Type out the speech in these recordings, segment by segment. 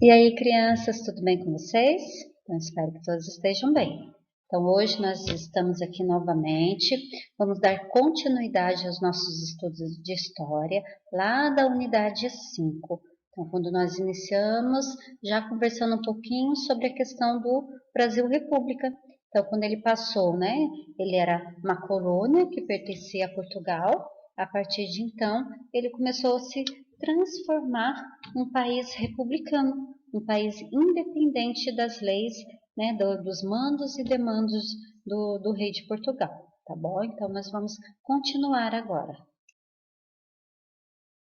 E aí, crianças, tudo bem com vocês? Então, espero que todos estejam bem. Então, hoje nós estamos aqui novamente. Vamos dar continuidade aos nossos estudos de história, lá da unidade 5. Então, quando nós iniciamos, já conversando um pouquinho sobre a questão do Brasil República. Então, quando ele passou, né? Ele era uma colônia que pertencia a Portugal. A partir de então, ele começou a se transformar um país republicano, um país independente das leis, né, dos mandos e demandos do rei de Portugal, tá bom? Então, nós vamos continuar agora.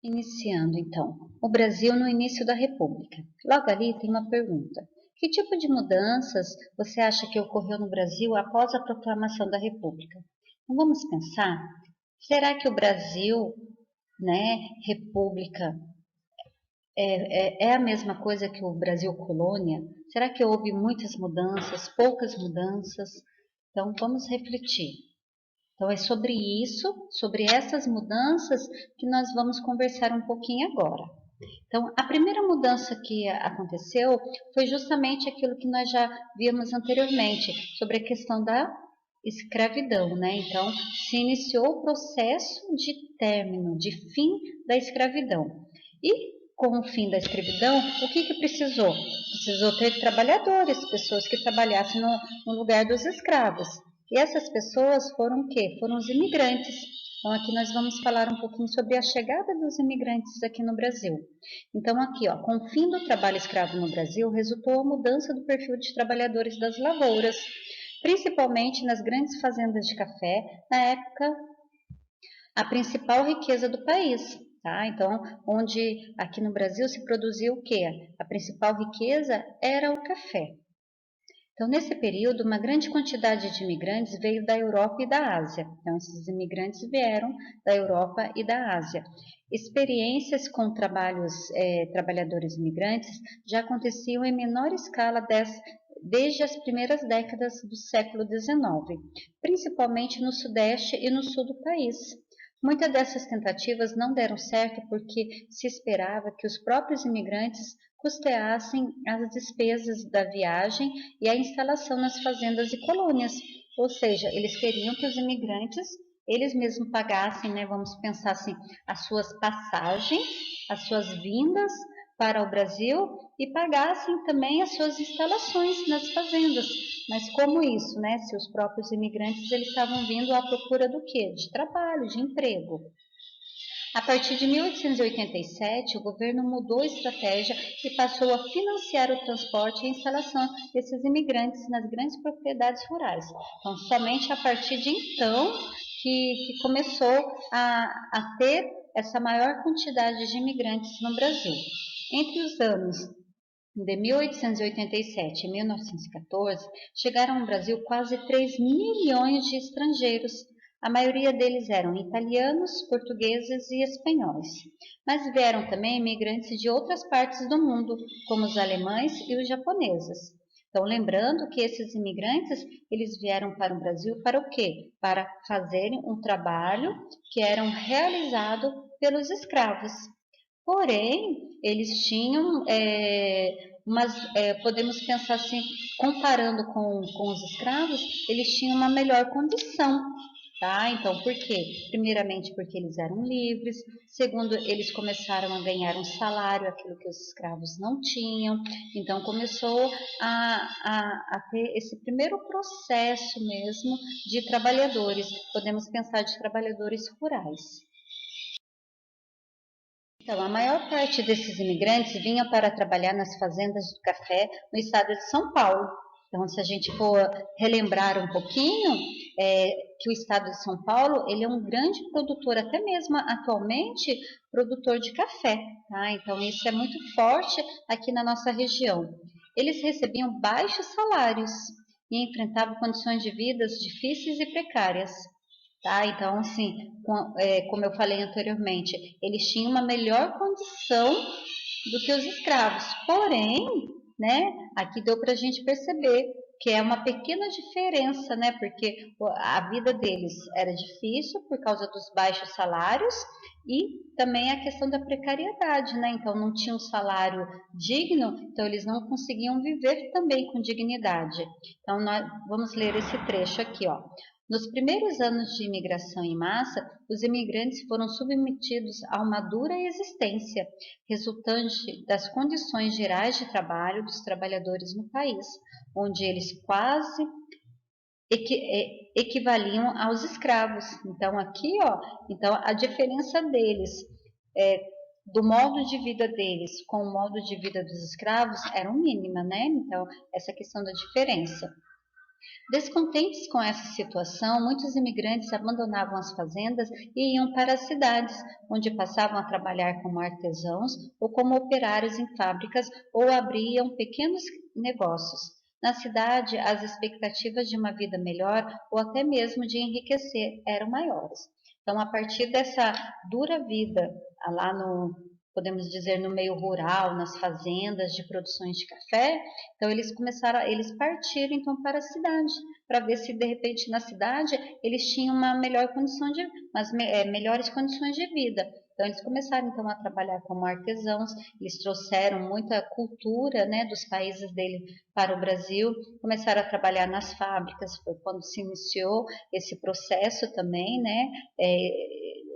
Iniciando, então, o Brasil no início da República. Logo ali tem uma pergunta. Que tipo de mudanças você acha que ocorreu no Brasil após a proclamação da República? Então, vamos pensar, será que o Brasil, né, República, é a mesma coisa que o Brasil colônia? Será que houve muitas mudanças, poucas mudanças? Então, vamos refletir. Então, é sobre isso, sobre essas mudanças, que nós vamos conversar um pouquinho agora. Então, a primeira mudança que aconteceu foi justamente aquilo que nós já vimos anteriormente, sobre a questão da escravidão, né? Então, se iniciou o processo de término, de fim da escravidão. E com o fim da escravidão, o que precisou? Precisou ter trabalhadores, pessoas que trabalhassem no lugar dos escravos. E essas pessoas foram o quê? Foram os imigrantes. Então, aqui nós vamos falar um pouquinho sobre a chegada dos imigrantes aqui no Brasil. Então, aqui, ó, com o fim do trabalho escravo no Brasil, resultou a mudança do perfil de trabalhadores das lavouras, principalmente nas grandes fazendas de café, na época, a principal riqueza do país. Tá? Então, onde aqui no Brasil se produzia o quê? A principal riqueza era o café. Então, nesse período, uma grande quantidade de imigrantes veio da Europa e da Ásia. Então, esses imigrantes vieram da Europa e da Ásia. Experiências com trabalhadores imigrantes já aconteciam em menor escala desde as primeiras décadas do século XIX, principalmente no Sudeste e no Sul do país. Muitas dessas tentativas não deram certo porque se esperava que os próprios imigrantes custeassem as despesas da viagem e a instalação nas fazendas e colônias. Ou seja, eles queriam que os imigrantes, eles mesmos pagassem, né, vamos pensar assim, as suas passagens, as suas vindas para o Brasil e pagassem também as suas instalações nas fazendas. Mas como isso, né? Se os próprios imigrantes eles estavam vindo à procura do quê? De trabalho, de emprego. A partir de 1887, o governo mudou a estratégia e passou a financiar o transporte e a instalação desses imigrantes nas grandes propriedades rurais. Então, somente a partir de então que começou a ter essa maior quantidade de imigrantes no Brasil. Entre os anos de 1887 e 1914, chegaram ao Brasil quase 3 milhões de estrangeiros. A maioria deles eram italianos, portugueses e espanhóis. Mas vieram também imigrantes de outras partes do mundo, como os alemães e os japoneses. Então, lembrando que esses imigrantes, eles vieram para o Brasil para o quê? Para fazerem um trabalho que era realizado pelos escravos. Porém, eles tinham, podemos pensar assim, comparando com os escravos, eles tinham uma melhor condição, tá? Então, por quê? Primeiramente, porque eles eram livres. Segundo, eles começaram a ganhar um salário, aquilo que os escravos não tinham. Então, começou a ter esse primeiro processo mesmo de trabalhadores. Podemos pensar de trabalhadores rurais. Então, a maior parte desses imigrantes vinha para trabalhar nas fazendas de café no estado de São Paulo. Então, se a gente for relembrar um pouquinho, que o estado de São Paulo ele é um grande produtor, até mesmo atualmente, produtor de café. Tá? Então, isso é muito forte aqui na nossa região. Eles recebiam baixos salários e enfrentavam condições de vida difíceis e precárias. Tá? Então, assim, como eu falei anteriormente, eles tinham uma melhor condição do que os escravos. Porém, né, aqui deu para a gente perceber que é uma pequena diferença, né, porque a vida deles era difícil por causa dos baixos salários E também a questão da precariedade, né? Então não tinha um salário digno, então eles não conseguiam viver também com dignidade. Então nós vamos ler esse trecho aqui, ó. Nos primeiros anos de imigração em massa, os imigrantes foram submetidos a uma dura existência, resultante das condições gerais de trabalho dos trabalhadores no país, onde eles quase equivaliam aos escravos. Então aqui, ó, então a diferença deles é, do modo de vida deles com o modo de vida dos escravos era mínima, né? Então essa questão da diferença. Descontentes com essa situação, muitos imigrantes abandonavam as fazendas e iam para as cidades, onde passavam a trabalhar como artesãos ou como operários em fábricas ou abriam pequenos negócios. Na cidade, as expectativas de uma vida melhor ou até mesmo de enriquecer eram maiores. Então, a partir dessa dura vida lá no, podemos dizer, no meio rural, nas fazendas de produções de café, então eles partiram então para a cidade, para ver se de repente na cidade eles tinham uma melhor condição de, melhores condições de vida. Então eles começaram então a trabalhar como artesãos, eles trouxeram muita cultura, né, dos países dele para o Brasil, começaram a trabalhar nas fábricas, foi quando se iniciou esse processo também, né,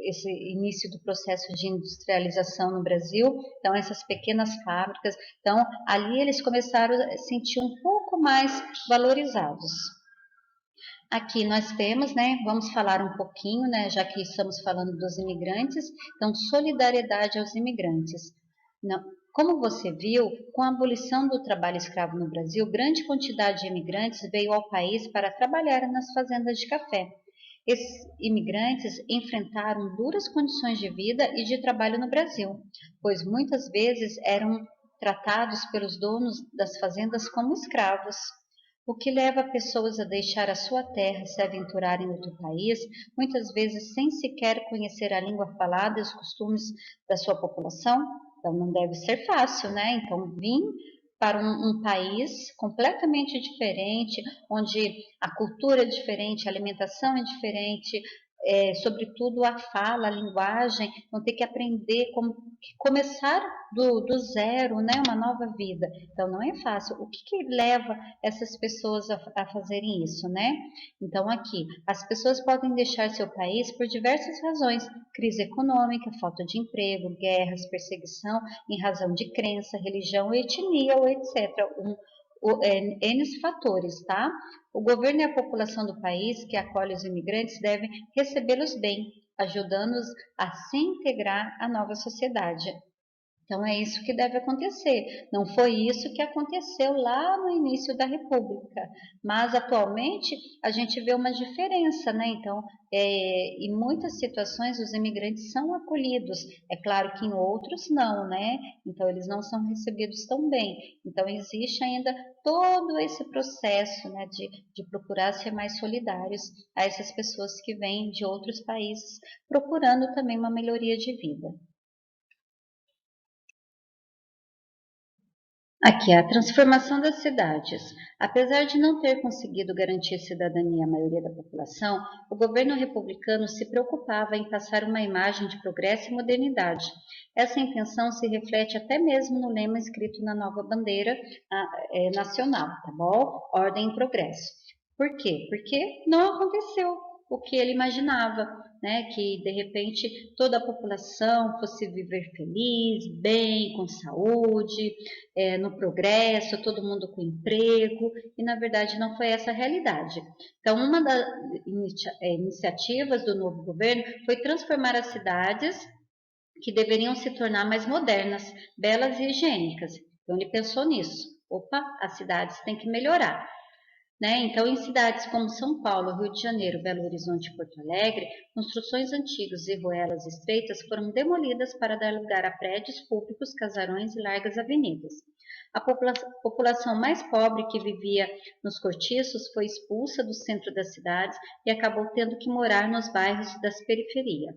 esse início do processo de industrialização no Brasil, então essas pequenas fábricas, então ali eles começaram a se sentir um pouco mais valorizados. Aqui nós temos, né, vamos falar um pouquinho, né, já que estamos falando dos imigrantes, então solidariedade aos imigrantes. Não, como você viu, com a abolição do trabalho escravo no Brasil, grande quantidade de imigrantes veio ao país para trabalhar nas fazendas de café. Esses imigrantes enfrentaram duras condições de vida e de trabalho no Brasil, pois muitas vezes eram tratados pelos donos das fazendas como escravos. O que leva pessoas a deixar a sua terra e se aventurar em outro país, muitas vezes sem sequer conhecer a língua falada e os costumes da sua população? Então não deve ser fácil, né? Então vim para um país completamente diferente, onde a cultura é diferente, a alimentação é diferente, sobretudo a fala, a linguagem, vão ter que aprender como começar do zero, né, uma nova vida. Então não é fácil. O que leva essas pessoas a fazerem isso, né? Então aqui, as pessoas podem deixar seu país por diversas razões: crise econômica, falta de emprego, guerras, perseguição em razão de crença, religião, etnia ou etc. N fatores, tá? O governo e a população do país que acolhe os imigrantes devem recebê-los bem, ajudando-os a se integrar à nova sociedade. Então é isso que deve acontecer. Não foi isso que aconteceu lá no início da República, mas atualmente a gente vê uma diferença, né? Então, em muitas situações os imigrantes são acolhidos. É claro que em outros não, né? Então eles não são recebidos tão bem. Então existe ainda todo esse processo, né, de procurar ser mais solidários a essas pessoas que vêm de outros países procurando também uma melhoria de vida. Aqui, a transformação das cidades. Apesar de não ter conseguido garantir cidadania à maioria da população, o governo republicano se preocupava em passar uma imagem de progresso e modernidade. Essa intenção se reflete até mesmo no lema escrito na nova bandeira nacional, tá bom? Ordem e progresso. Por quê? Porque não aconteceu o que ele imaginava, né? Que de repente toda a população fosse viver feliz, bem, com saúde, no progresso, todo mundo com emprego, e na verdade não foi essa a realidade. Então, uma das iniciativas do novo governo foi transformar as cidades que deveriam se tornar mais modernas, belas e higiênicas. Então, ele pensou nisso. Opa, as cidades têm que melhorar. Né? Então, em cidades como São Paulo, Rio de Janeiro, Belo Horizonte e Porto Alegre, construções antigas e ruelas estreitas foram demolidas para dar lugar a prédios públicos, casarões e largas avenidas. A população mais pobre que vivia nos cortiços foi expulsa do centro das cidades e acabou tendo que morar nos bairros das periferias.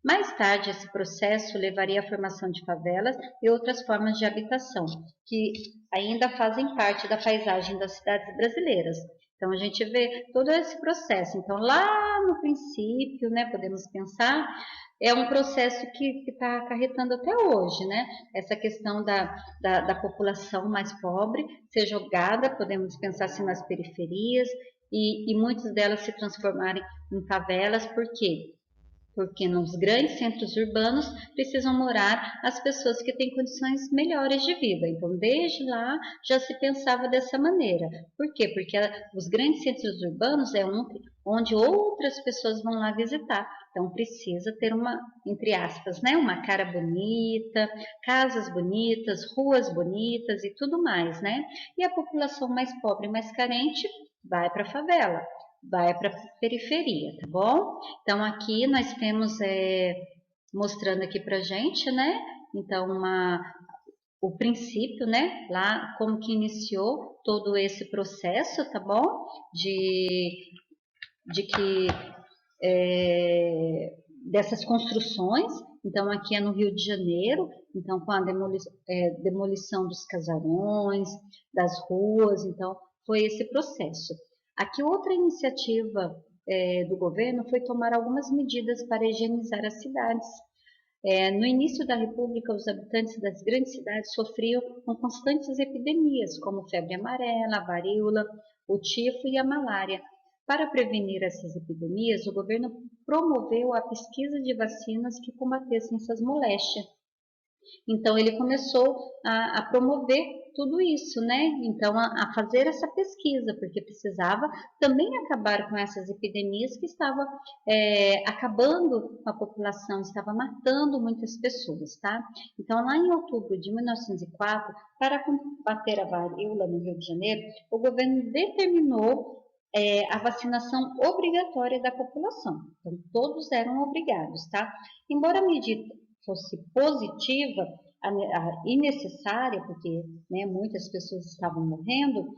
Mais tarde, esse processo levaria à formação de favelas e outras formas de habitação, que ainda fazem parte da paisagem das cidades brasileiras. Então, a gente vê todo esse processo. Então, lá no princípio, né, podemos pensar, é um processo que está acarretando até hoje, né? Essa questão da população mais pobre ser jogada, podemos pensar assim nas periferias, e muitas delas se transformarem em favelas, por quê? Porque nos grandes centros urbanos precisam morar as pessoas que têm condições melhores de vida. Então, desde lá já se pensava dessa maneira. Por quê? Porque os grandes centros urbanos é onde outras pessoas vão lá visitar. Então, precisa ter uma, entre aspas, né, uma cara bonita, casas bonitas, ruas bonitas e tudo mais, né? E a população mais pobre, mais carente, vai para a favela, vai para a periferia, tá bom? Então, aqui nós temos, mostrando aqui para gente, né? Então, o princípio, né? Lá, como que iniciou todo esse processo, tá bom? De que, dessas construções. Então, aqui é no Rio de Janeiro, então, com a demolição dos casarões, das ruas, então, foi esse processo. Aqui, outra iniciativa do governo foi tomar algumas medidas para higienizar as cidades. No início da República, os habitantes das grandes cidades sofriam com constantes epidemias, como febre amarela, a varíola, o tifo e a malária. Para prevenir essas epidemias, o governo promoveu a pesquisa de vacinas que combatessem essas moléstias. Então, ele começou a promover tudo isso, né? Então, a fazer essa pesquisa, porque precisava também acabar com essas epidemias que estavam acabando com a população, estava matando muitas pessoas, tá? Então, lá em outubro de 1904, para combater a varíola no Rio de Janeiro, o governo determinou a vacinação obrigatória da população. Então, todos eram obrigados, tá? Embora a medida fosse positiva e necessária, porque né, muitas pessoas estavam morrendo,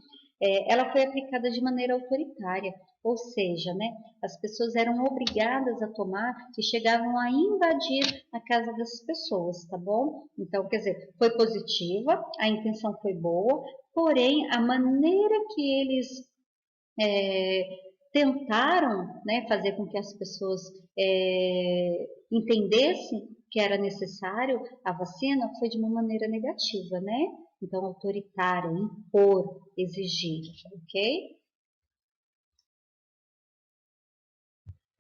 ela foi aplicada de maneira autoritária, ou seja, né, as pessoas eram obrigadas a tomar e chegavam a invadir a casa das pessoas, tá bom? Então, quer dizer, foi positiva, a intenção foi boa, porém, a maneira que eles tentaram né, fazer com que as pessoas entendessem que era necessário a vacina foi de uma maneira negativa, né? Então, autoritária, impor, exigir, ok?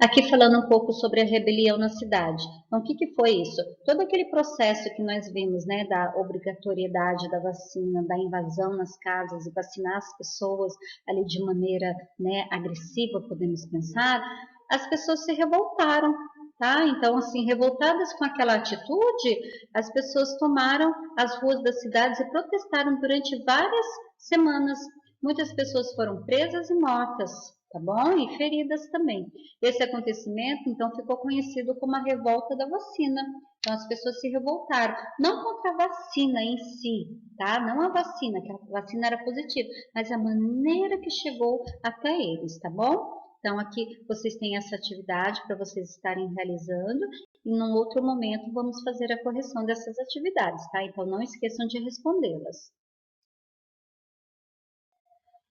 Aqui falando um pouco sobre a rebelião na cidade. Então, o que, que foi isso? Todo aquele processo que nós vimos, né, da obrigatoriedade da vacina, da invasão nas casas e vacinar as pessoas ali de maneira né, agressiva, podemos pensar, as pessoas se revoltaram, tá? Então, assim, revoltadas com aquela atitude, as pessoas tomaram as ruas das cidades e protestaram durante várias semanas. Muitas pessoas foram presas e mortas, tá bom? E feridas também. Esse acontecimento, então, ficou conhecido como a revolta da vacina. Então, as pessoas se revoltaram, não contra a vacina em si, tá? Não a vacina, que a vacina era positiva, mas a maneira que chegou até eles, tá bom? Então, aqui vocês têm essa atividade para vocês estarem realizando e num outro momento vamos fazer a correção dessas atividades, tá? Então, não esqueçam de respondê-las.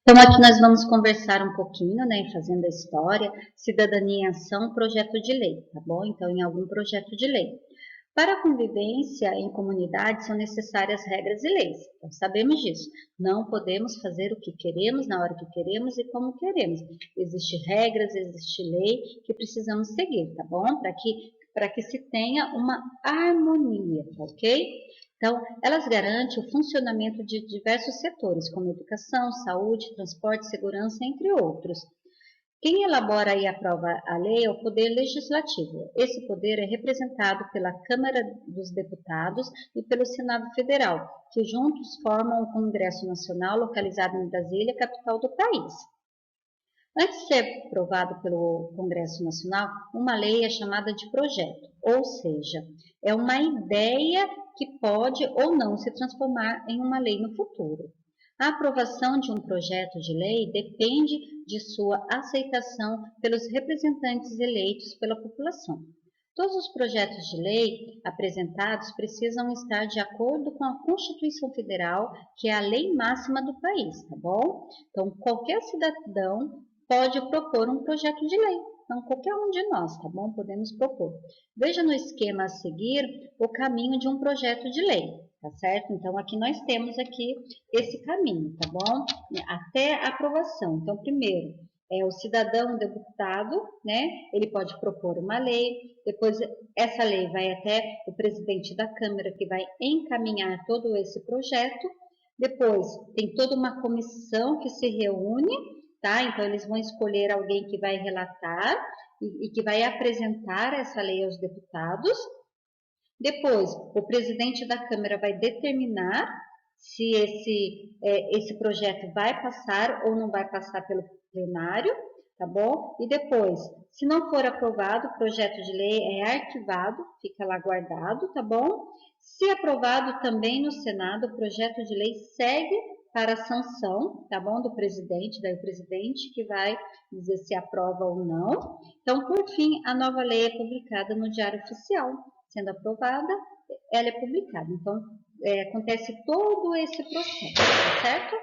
Então, aqui nós vamos conversar um pouquinho, né, fazendo a história, cidadania em ação, projeto de lei, tá bom? Então, em algum projeto de lei. Para a convivência em comunidade são necessárias regras e leis. Então, sabemos disso. Não podemos fazer o que queremos, na hora que queremos e como queremos. Existem regras, existe lei que precisamos seguir, tá bom? Para que se tenha uma harmonia, ok? Então, elas garantem o funcionamento de diversos setores, como educação, saúde, transporte, segurança, entre outros. Quem elabora e aprova a lei é o Poder Legislativo. Esse poder é representado pela Câmara dos Deputados e pelo Senado Federal, que juntos formam o Congresso Nacional, localizado em Brasília, capital do país. Antes de ser aprovado pelo Congresso Nacional, uma lei é chamada de projeto, ou seja, é uma ideia que pode ou não se transformar em uma lei no futuro. A aprovação de um projeto de lei depende de sua aceitação pelos representantes eleitos pela população. Todos os projetos de lei apresentados precisam estar de acordo com a Constituição Federal, que é a lei máxima do país, tá bom? Então, qualquer cidadão pode propor um projeto de lei, Então, qualquer um de nós, tá bom? Podemos propor. Veja no esquema a seguir o caminho de um projeto de lei, tá certo? Então, aqui nós temos aqui esse caminho, tá bom? Até a aprovação. Então, primeiro, o cidadão, o deputado, né? Ele pode propor uma lei, depois essa lei vai até o presidente da Câmara, que vai encaminhar todo esse projeto. Depois, tem toda uma comissão que se reúne, tá? Então, eles vão escolher alguém que vai relatar e que vai apresentar essa lei aos deputados. Depois, o presidente da Câmara vai determinar se esse projeto vai passar ou não vai passar pelo plenário, tá bom? E depois, se não for aprovado, o projeto de lei é arquivado, fica lá guardado, tá bom? Se aprovado também no Senado, o projeto de lei segue para a sanção, tá bom? Do presidente, daí o presidente que vai dizer se aprova ou não. Então, por fim, a nova lei é publicada no Diário Oficial. Sendo aprovada, ela é publicada. Então, acontece todo esse processo, tá certo?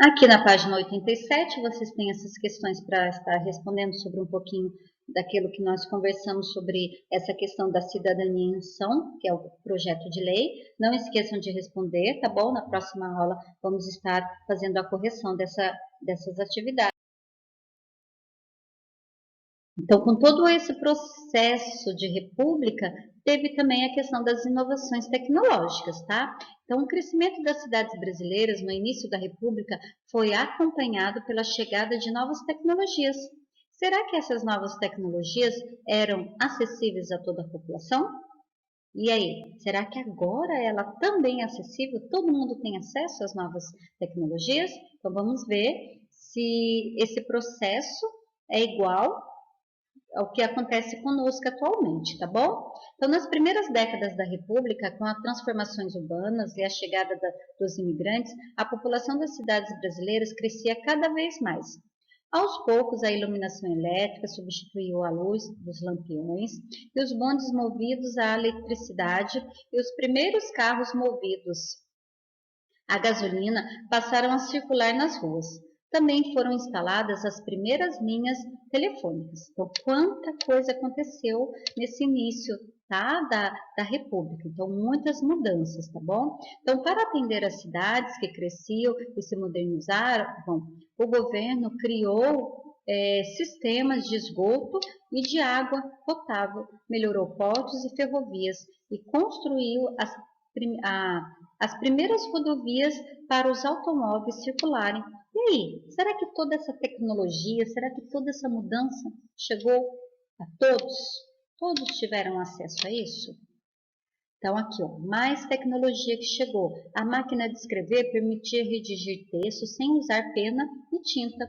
Aqui na página 87, vocês têm essas questões para estar respondendo sobre um pouquinho daquilo que nós conversamos sobre essa questão da cidadania em ação, que é o projeto de lei. Não esqueçam de responder, tá bom? Na próxima aula vamos estar fazendo a correção dessas atividades. Então, com todo esse processo de república, teve também a questão das inovações tecnológicas, tá? Então, o crescimento das cidades brasileiras no início da república foi acompanhado pela chegada de novas tecnologias. Será que essas novas tecnologias eram acessíveis a toda a população? E aí, será que agora ela também é acessível? Todo mundo tem acesso às novas tecnologias? Então, vamos ver se esse processo é igual ao que acontece conosco atualmente, tá bom? Então, nas primeiras décadas da República, com as transformações urbanas e a chegada dos imigrantes, a população das cidades brasileiras crescia cada vez mais. Aos poucos, a iluminação elétrica substituiu a luz dos lampiões e os bondes movidos à eletricidade e os primeiros carros movidos a gasolina passaram a circular nas ruas. Também foram instaladas as primeiras linhas telefônicas. Então, quanta coisa aconteceu nesse início, tá? da República. Então, muitas mudanças, tá bom? Então, para atender as cidades que cresciam e se modernizaram, o governo criou sistemas de esgoto e de água potável, melhorou portos e ferrovias e construiu as primeiras rodovias para os automóveis circularem. E aí, será que toda essa tecnologia, será que toda essa mudança chegou a todos? Todos tiveram acesso a isso? Então, aqui, ó, mais tecnologia que chegou. A máquina de escrever permitia redigir texto sem usar pena e tinta.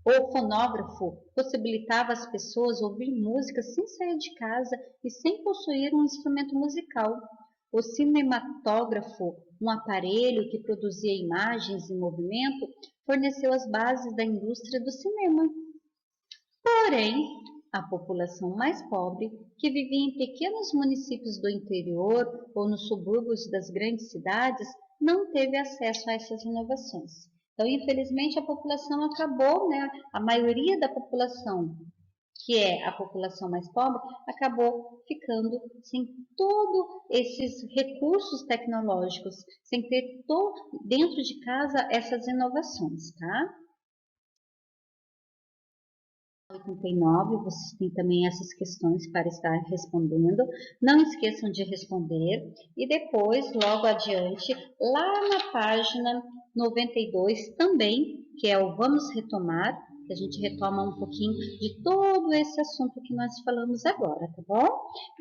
O fonógrafo possibilitava às pessoas ouvir música sem sair de casa e sem possuir um instrumento musical. O cinematógrafo, um aparelho que produzia imagens em movimento, forneceu as bases da indústria do cinema. Porém, a população mais pobre, que vivia em pequenos municípios do interior ou nos subúrbios das grandes cidades, não teve acesso a essas inovações. Então, infelizmente, a população acabou, né? A maioria da população, que é a população mais pobre, acabou ficando sem todos esses recursos tecnológicos, sem ter dentro de casa essas inovações, tá? 89, vocês têm também essas questões para estar respondendo. Não esqueçam de responder. E depois, logo adiante, lá na página 92 também, que é o Vamos Retomar, que a gente retoma um pouquinho de todo esse assunto que nós falamos agora, tá bom?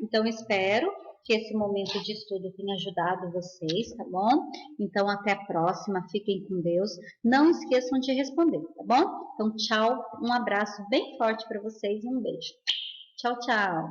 Então, espero que esse momento de estudo tenha ajudado vocês, tá bom? Então, até a próxima. Fiquem com Deus. Não esqueçam de responder, tá bom? Então, tchau. Um abraço bem forte para vocês e um beijo. Tchau, tchau.